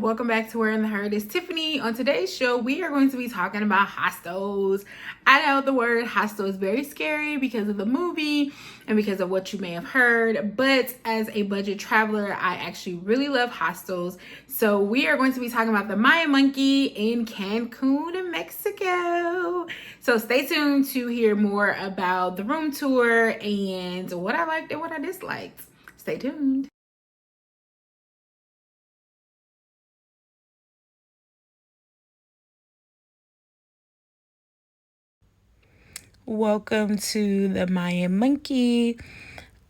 welcome back to Where in the Herd. It's Tiffany. On today's show, we are going to be talking about hostels. I know the word hostel is very scary because of the movie and because of what you may have heard, but as a budget traveler, I actually really love hostels. So we are going to be talking about the Mayan Monkey in Cancun, Mexico. So stay tuned to hear more about the room tour and what I liked and what I disliked. Stay tuned. Welcome to the Mayan Monkey.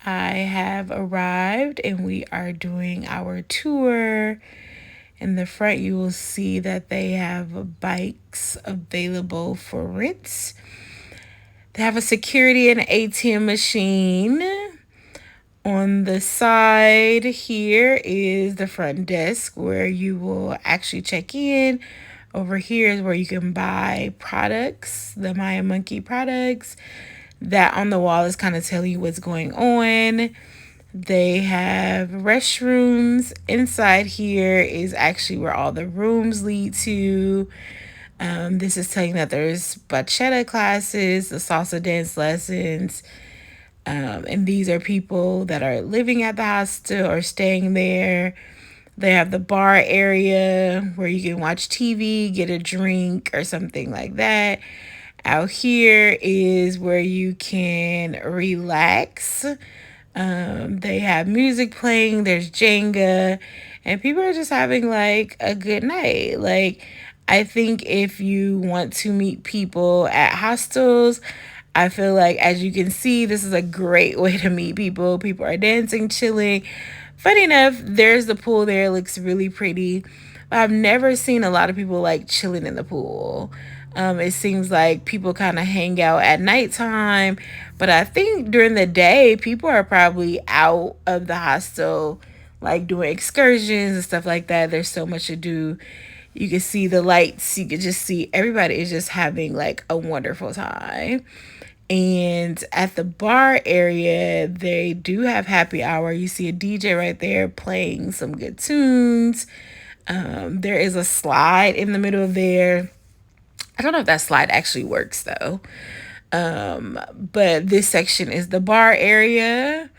I have arrived and we are doing our tour. In the front, you will see that they have bikes available for rent. They have a security and ATM machine. On the side here is the front desk where you will actually check in. Over here is where you can buy products, the Mayan Monkey products. That on the wall is kind of telling you what's going on. They have restrooms. Inside here is actually where all the rooms lead to. This is telling that there's bachata classes, the salsa dance lessons. And these are people that are living at the hostel or staying there. They have the bar area where you can watch TV, get a drink or something like that. Out here is where you can relax. They have music playing, there's Jenga, and people are just having like a good night. Like, I think if you want to meet people at hostels, I feel like, as you can see, this is a great way to meet people. People are dancing, chilling. Funny enough, there's the pool there. It looks really pretty. But I've never seen a lot of people like chilling in the pool. It seems like people kind of hang out at nighttime. But I think during the day, people are probably out of the hostel, like doing excursions and stuff like that. There's so much to do. You can see the lights. You can just see everybody is just having like a wonderful time. And at the bar area, they do have happy hour. You see a DJ right there playing some good tunes. There is a slide in the middle of there. I don't know if that slide actually works though. But this section is the bar area.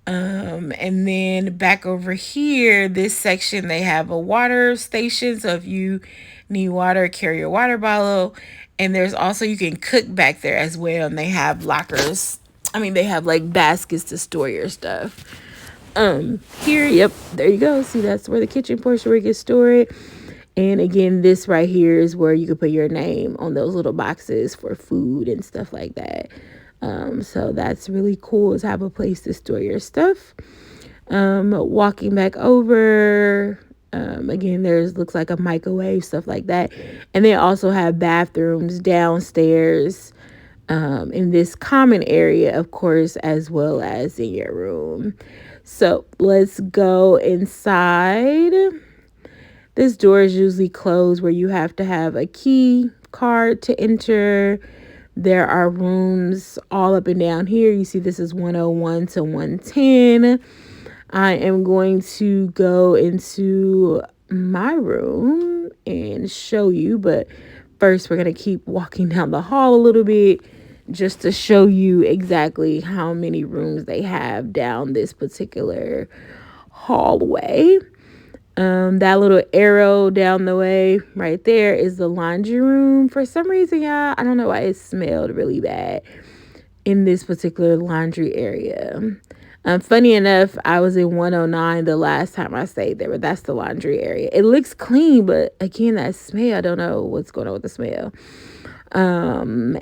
And then back over here, this section, they have a water station. So if you need water, carry your water bottle. And there's also, you can cook back there as well. And they have lockers. They have like baskets to store your stuff. Here, yep, there you go. See, that's where the kitchen portion where you can store it. And again, this right here is where you can put your name on those little boxes for food and stuff like that. So that's really cool to have a place to store your stuff. Walking back over, again, looks like a microwave, stuff like that. And they also have bathrooms downstairs, in this common area, of course, as well as in your room. So let's go inside. This door is usually closed where you have to have a key card to enter. There are rooms all up and down here. You see this is 101 to 110. I am going to go into my room and show you. But first, we're going to keep walking down the hall a little bit just to show you exactly how many rooms they have down this particular hallway. That little arrow down the way right there is the laundry room. For some reason, y'all, I don't know why it smelled really bad in this particular laundry area. Funny enough, I was in 109 the last time I stayed there, but that's the laundry area. It looks clean, but again, that smell, I don't know what's going on with the smell. And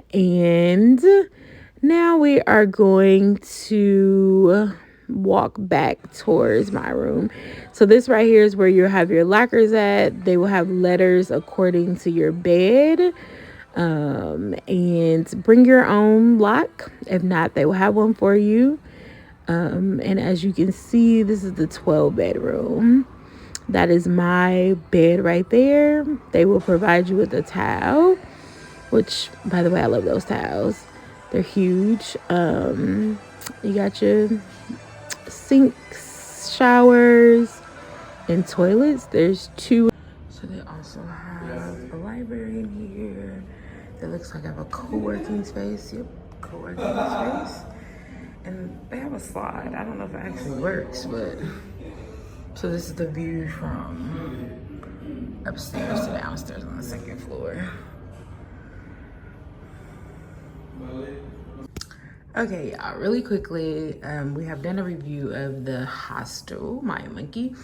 now we are going to walk back towards my room. So this right here is where you have your lockers at. They will have letters according to your bed. And bring your own lock. If not, they will have one for you. And as you can see, this is the 12 bedroom. That is my bed right there. They will provide you with a towel, which, by the way, I love those towels. They're huge. You got your sinks, showers. And toilets, there's 2. So they also have a library in here. It looks like I have a co-working space. Yep, co-working space. And they have a slide. I don't know if it actually works, but so this is the view from upstairs to downstairs on the 2nd floor. Okay, y'all, really quickly, we have done a review of the hostel, Mayan Monkey,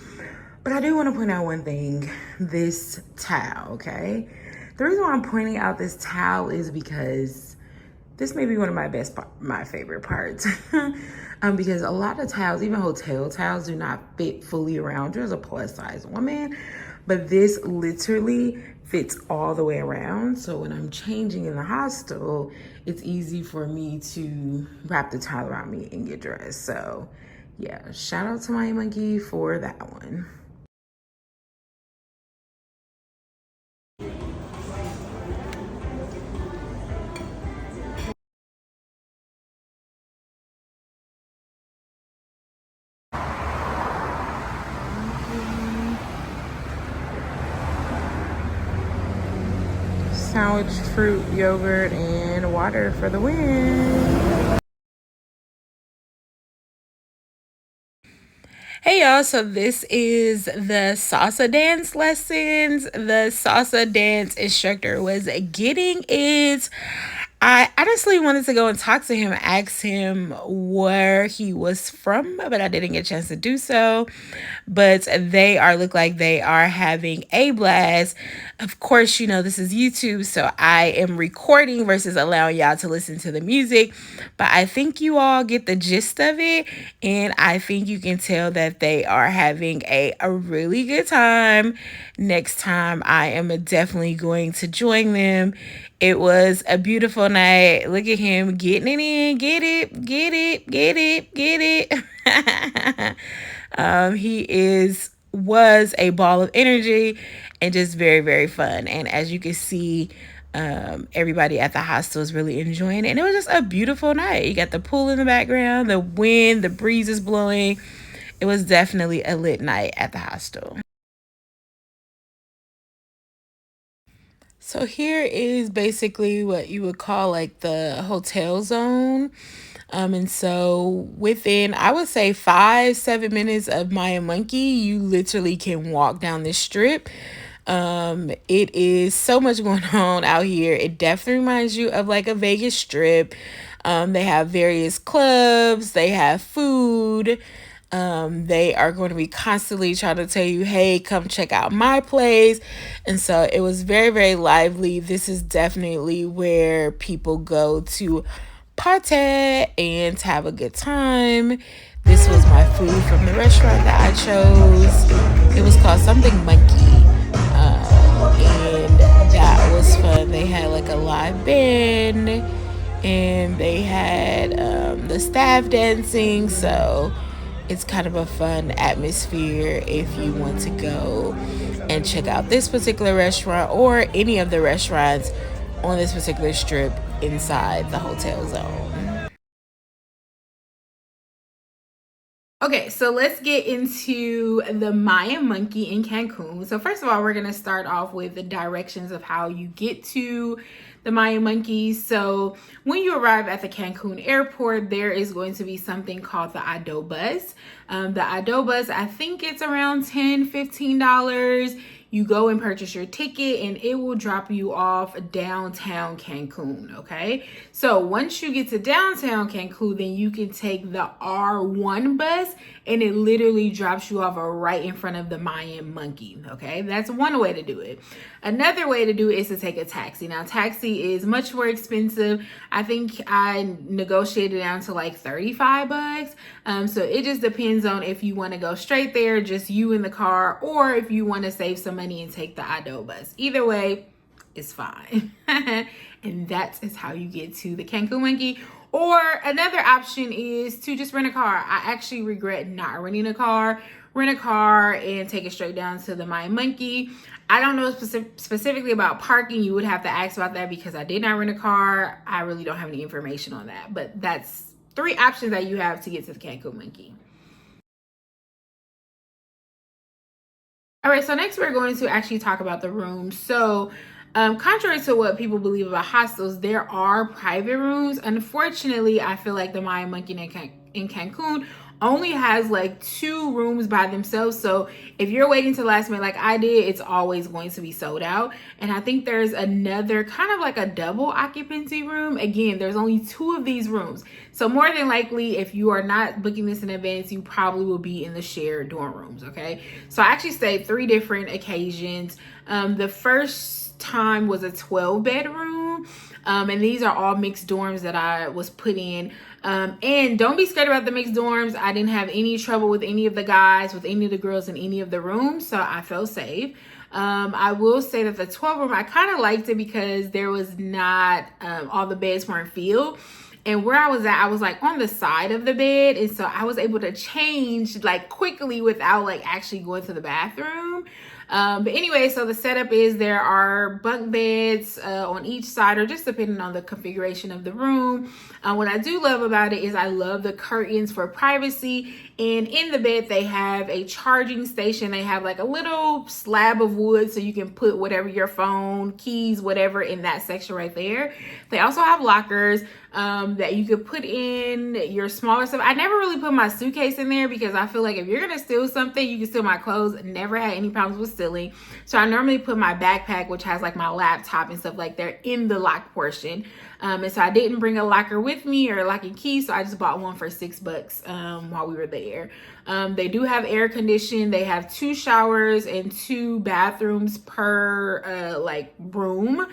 but I do want to point out one thing, this towel, okay? The reason why I'm pointing out this towel is because this may be one of my favorite parts. Because a lot of towels, even hotel towels, do not fit fully around you as a plus size woman. But this literally fits all the way around. So when I'm changing in the hostel, it's easy for me to wrap the towel around me and get dressed. So yeah, shout out to Mayan Monkey for that one. Sandwich, fruit, yogurt, and water for the win. Hey y'all, so this is the salsa dance lessons. The salsa dance instructor was getting it. I honestly wanted to go and talk to him, ask him where he was from, but I didn't get a chance to do so. But they look like they are having a blast. Of course, you know, this is YouTube, so I am recording versus allowing y'all to listen to the music. But I think you all get the gist of it, and I think you can tell that they are having a really good time. Next time, I am definitely going to join them. It was a beautiful night. Look at him getting it in. Get it, get it, get it, get it. Was a ball of energy and just very, very fun. And as you can see, everybody at the hostel is really enjoying it. And it was just a beautiful night. You got the pool in the background, the wind, the breeze is blowing. It was definitely a lit night at the hostel. So here is basically what you would call like the hotel zone. And so within, I would say 5-7 minutes of Mayan Monkey, you literally can walk down this strip. It is so much going on out here. It definitely reminds you of like a Vegas strip. They have various clubs, they have food. They are going to be constantly trying to tell you, hey, come check out my place. And so it was very, very lively. This is definitely where people go to party and to have a good time. This was my food from the restaurant that I chose. It was called something monkey. And that was fun. They had like a live band and they had the staff dancing. So it's kind of a fun atmosphere if you want to go and check out this particular restaurant or any of the restaurants on this particular strip inside the hotel zone. Okay, so let's get into the Mayan Monkey in Cancun. So first of all, we're going to start off with the directions of how you get to the Mayan Monkey. So when you arrive at the Cancun airport, there is going to be something called the Ido bus. The Ido bus, I think it's around $10-15. You go and purchase your ticket and it will drop you off downtown Cancun, okay? So once you get to downtown Cancun, then you can take the R1 bus and it literally drops you off right in front of the Mayan Monkey, okay? That's one way to do it. Another way to do it is to take a taxi. Now, taxi is much more expensive. I think I negotiated down to like $35. So it just depends on if you want to go straight there, just you in the car, or if you want to save some money and take the Ido bus. Either way, it's fine. And that is how you get to the Cancun Monkey. Or another option is to just rent a car. I actually regret not renting a car. Rent a car and take it straight down to the Mayan Monkey. I don't know specifically about parking. You would have to ask about that because I did not rent a car. I really don't have any information on that. But that's 3 options that you have to get to the Cancun Monkey. All right, so next we're going to actually talk about the rooms. So, contrary to what people believe about hostels, there are private rooms. Unfortunately, I feel like the Mayan Monkey in Cancun only has like 2 rooms by themselves. So if you're waiting to the last minute like I did, it's always going to be sold out. And I think there's another kind of like a double occupancy room. Again, there's only 2 of these rooms. So more than likely, if you are not booking this in advance, you probably will be in the shared dorm rooms, okay? So I actually stayed 3 different occasions. The first time was a 12-bedroom. And these are all mixed dorms that I was put in. And don't be scared about the mixed dorms. I didn't have any trouble with any of the guys, with any of the girls in any of the rooms, so I felt safe. I will say that the 12 room, I kind of liked it because there was not, all the beds weren't filled. And where I was at, I was like on the side of the bed. And so I was able to change like quickly without like actually going to the bathroom. But anyway, so the setup is there are bunk beds on each side, or just depending on the configuration of the room. What I do love about it is I love the curtains for privacy. And in the bed, they have a charging station. They have like a little slab of wood so you can put whatever, your phone, keys, whatever, in that section right there. They also have lockers that you could put in your smaller stuff. I never really put my suitcase in there because I feel like if you're gonna steal something, you can steal my clothes. Never had any problems with stealing. So I normally put my backpack, which has like my laptop and stuff like that, in the lock portion. And so I didn't bring a locker with me or a lock and key, so I just bought one for $6 while we were there. They do have air conditioning. They have 2 showers and 2 bathrooms per like room.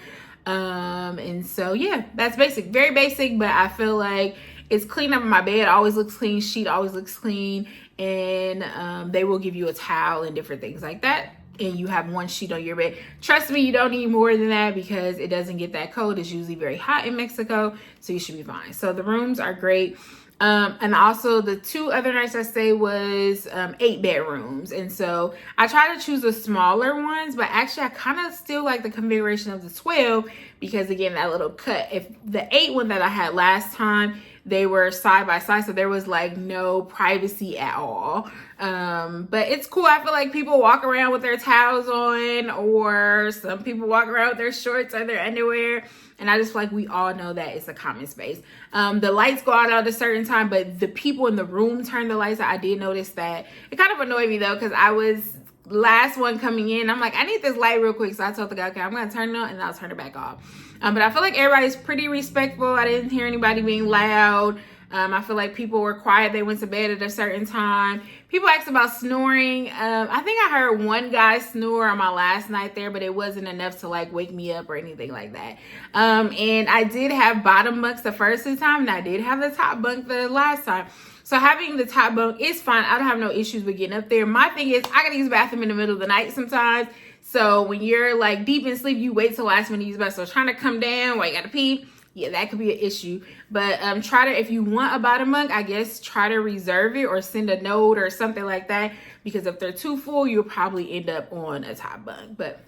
And so yeah, that's basic, very basic, but I feel like it's clean up in my bed. Always looks clean, sheet always looks clean, and they will give you a towel and different things like that. And you have 1 sheet on your bed. Trust me, you don't need more than that because it doesn't get that cold. It's usually very hot in Mexico, so you should be fine. So the rooms are great. And also the 2 other nights I stayed was 8 bedrooms. And so I try to choose the smaller ones, but actually I kind of still like the configuration of the 12 because again, that little cut. If the 8 one that I had last time, they were side by side, so there was like no privacy at all. But it's cool. I feel like people walk around with their towels on, or some people walk around with their shorts or their underwear. And I just feel like we all know that it's a common space. The lights go out at a certain time, but the people in the room turn the lights out. I did notice that. It kind of annoyed me though, because I was last one coming in. I'm like, I need this light real quick. So I told the guy, okay, I'm going to turn it on and I'll turn it back off. But I feel like everybody's pretty respectful. I didn't hear anybody being loud. I feel like people were quiet. They went to bed at a certain time. People asked about snoring. I think I heard one guy snore on my last night there, but it wasn't enough to like wake me up or anything like that. And I did have bottom bunks the first time, and I did have the top bunk the last time. So having the top bunk is fine. I don't have no issues with getting up there. My thing is I gotta use the bathroom in the middle of the night sometimes. So when you're like deep in sleep, you wait till last minute to use the bathroom. So trying to come down while you gotta pee, yeah, that could be an issue. But try to, if you want a bottom bunk, I guess try to reserve it or send a note or something like that. Because if they're too full, you'll probably end up on a top bunk. But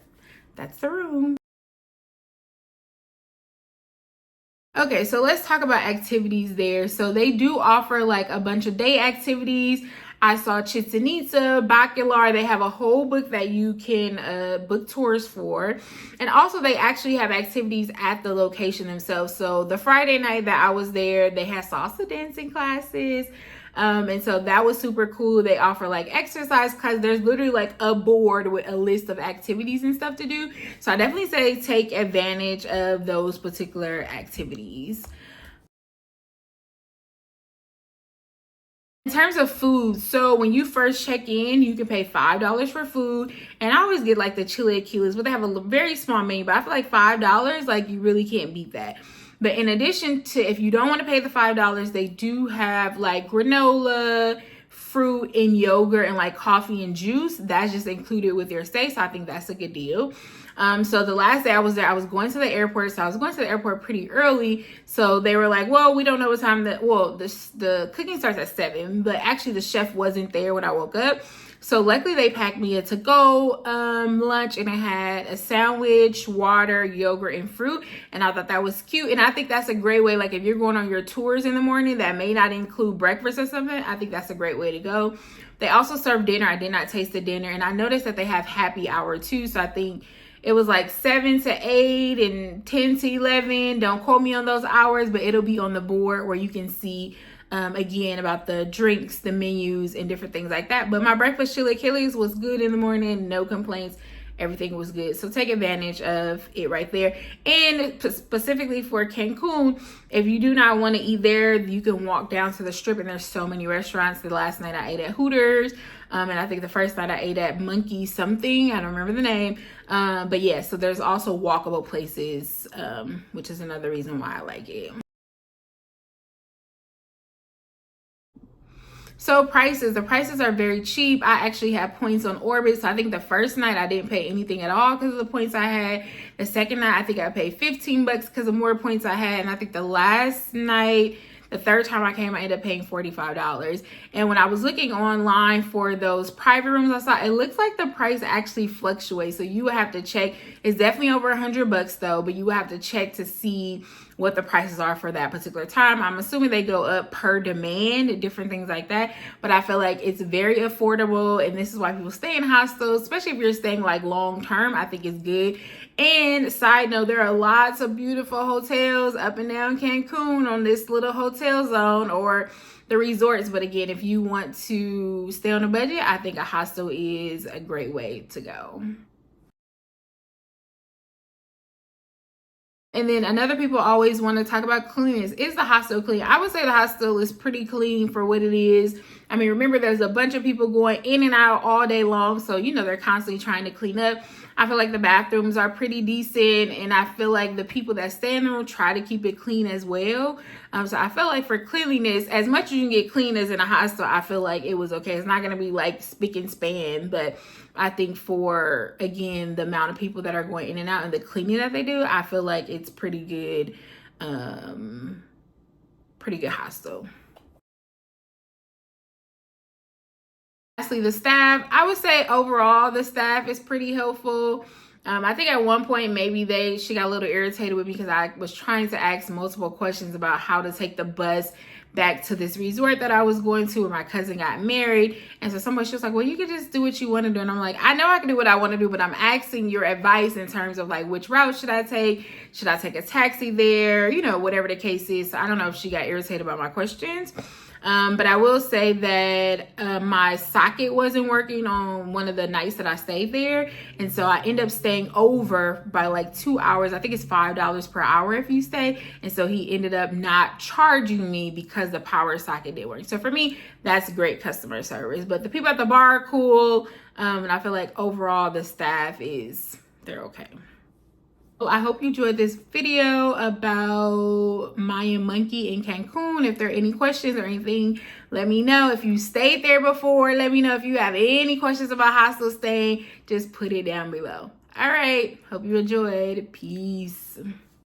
that's the room. Okay, so let's talk about activities there. So they do offer like a bunch of day activities. I saw Chichen Itza, Bacalar. They have a whole book that you can book tours for. And also they actually have activities at the location themselves. So the Friday night that I was there, they had salsa dancing classes. And so that was super cool. They offer like exercise classes. There's literally like a board with a list of activities and stuff to do. So I definitely say take advantage of those particular activities. In terms of food, so when you first check in, you can pay $5 for food. And I always get like the chilaquiles, but they have a very small menu. But I feel like $5, like you really can't beat that. But in addition to, if you don't want to pay the $5, they do have like granola, fruit, and yogurt, and like coffee and juice. That's just included with your stay. So I think that's a good deal. So the last day I was there, I was going to the airport. So I was going to the airport pretty early. So they were like, well, we don't know what time the cooking starts at 7, but actually the chef wasn't there when I woke up. So luckily they packed me a to-go lunch, and I had a sandwich, water, yogurt, and fruit. And I thought that was cute. And I think that's a great way, like if you're going on your tours in the morning that may not include breakfast or something, I think that's a great way to go. They also serve dinner. I did not taste the dinner. And I noticed that they have happy hour too. So I think it was like 7 to 8 and 10 to 11. Don't quote me on those hours, but it'll be on the board where you can see again about the drinks, the menus, and different things like that. But my breakfast chilaquiles was good in the morning. No complaints. Everything was good. So take advantage of it right there. And specifically for Cancun, if you do not want to eat there, you can walk down to the strip, and there's so many restaurants. The last night I ate at Hooters, and I think the first night I ate at Monkey something. I don't remember the name. But yeah, so there's also walkable places, which is another reason why I like it. So the prices are very cheap. I actually have points on Orbit. So I think the first night I didn't pay anything at all because of the points I had. The second night, I think I paid $15 because of more points I had. And I think the last night, the third time I came, I ended up paying $45. And when I was looking online for those private rooms I saw, it looks like the price actually fluctuates. So you would have to check. It's definitely over $100 though, but you would have to check to see what the prices are for that particular time. I'm assuming they go up per demand, different things like that. But I feel like it's very affordable, and this is why people stay in hostels, especially if you're staying like long term. I think it's good. And side note, there are lots of beautiful hotels up and down Cancun on this little hotel zone or the resorts. But again, if you want to stay on a budget, I think a hostel is a great way to go. And then another people always want to talk about cleanliness. Is the hostel clean? I would say the hostel is pretty clean for what it is. I mean, remember, there's a bunch of people going in and out all day long. So, you know, they're constantly trying to clean up. I feel like the bathrooms are pretty decent. And I feel like the people that stay in the room try to keep it clean as well. So I feel like for cleanliness, as much as you can get clean as in a hostel, I feel like it was okay. It's not going to be like spick and span, but I think for, again, the amount of people that are going in and out and the cleaning that they do, I feel like it's pretty good hostel. Lastly, the staff. I would say overall the staff is pretty helpful. I think at one point maybe she got a little irritated with me because I was trying to ask multiple questions about how to take the bus back to this resort that I was going to where my cousin got married. And so she was like, well, you can just do what you want to do. And I'm like, I know I can do what I want to do, but I'm asking your advice in terms of like, which route should I take? Should I take a taxi there? You know, whatever the case is. So I don't know if she got irritated about my questions. But I will say that my socket wasn't working on one of the nights that I stayed there. And so I ended up staying over by like 2 hours. I think it's $5 per hour if you stay. And so he ended up not charging me because the power socket didn't work. So for me, that's great customer service. But the people at the bar are cool. And I feel like overall the staff they're okay. Well, I hope you enjoyed this video about Mayan Monkey in Cancun. If there are any questions or anything, let me know. If you stayed there before, let me know. If you have any questions about hostel staying, just put it down below. All right. Hope you enjoyed. Peace.